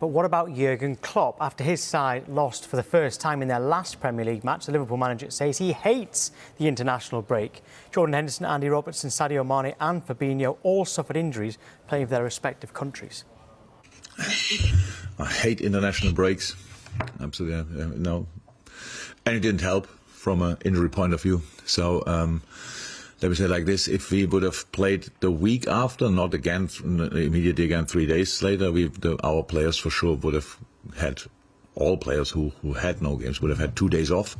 But what about Jurgen Klopp? After his side lost for the first time in their last Premier League match, the Liverpool manager says he hates the international break. Jordan Henderson, Andy Robertson, Sadio Mane and Fabinho all suffered injuries playing for their respective countries. I hate international breaks. Absolutely, no. And it didn't help from an injury point of view. So let me say it like this: if we would have played the week after, not again immediately again 3 days later, our players for sure would have had, all players who had no games would have had 2 days off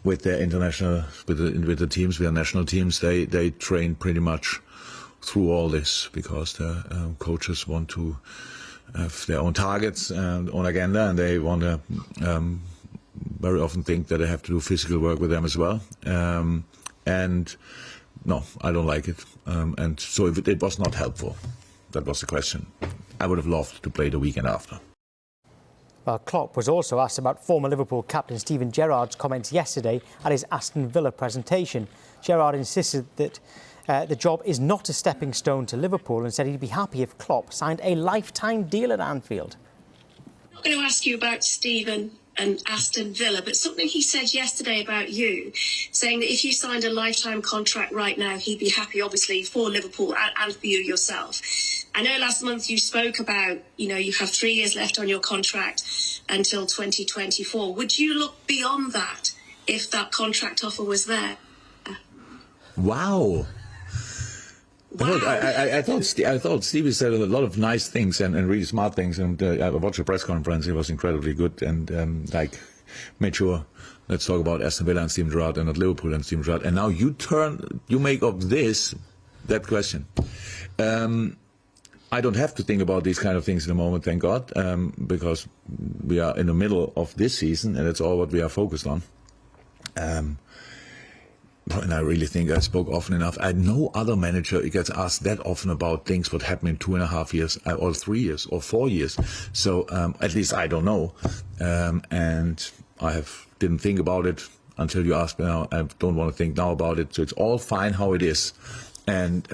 with their international, with the teams, with their national teams. They train pretty much through all this because the coaches want to have their own targets and own agenda, and they want to very often think that they have to do physical work with them as well. And no, I don't like it. And so if it was not helpful, that was the question. I would have loved to play the weekend after. Well, Klopp was also asked about former Liverpool captain Steven Gerrard's comments yesterday at his Aston Villa presentation. Gerrard insisted that the job is not a stepping stone to Liverpool and said he'd be happy if Klopp signed a lifetime deal at Anfield. I'm not going to ask you about Steven and Aston Villa, but something he said yesterday about you, saying that if you signed a lifetime contract right now, he'd be happy, obviously, for Liverpool and for you yourself. I know last month you spoke about, you have 3 years left on your contract until 2024. Would you look beyond that if that contract offer was there? Wow. Wow. I thought Stevie said a lot of nice things and really smart things, and I watched the press conference. It was incredibly good, and made sure let's talk about Aston Villa and Steven Gerrard and not Liverpool and Steven Gerrard. And now you make of this that question. I don't have to think about these kind of things in the moment, thank God, because we are in the middle of this season and it's all what we are focused on. And I really think I spoke often enough. No other manager gets asked that often about things what happened in 2.5 years, or 3 years, or 4 years. So at least I don't know, and I didn't think about it until you asked me now. I don't want to think now about it. So it's all fine how it is, and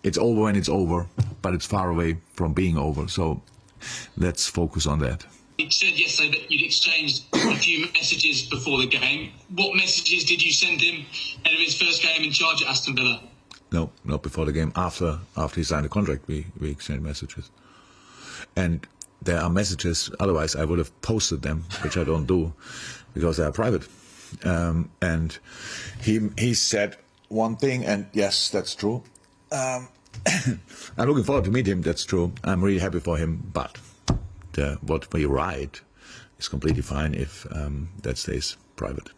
it's over when it's over, but it's far away from being over. So let's focus on that. You said yesterday that you'd exchanged a few messages before the game. What messages did you send him ahead of his first game in charge at Aston Villa? No, not before the game. After he signed the contract, we exchanged messages. And there are messages, otherwise I would have posted them, which I don't do, because they are private. And he said one thing, and yes, that's true. I'm looking forward to meet him, that's true. I'm really happy for him, but what we write is completely fine if that stays private.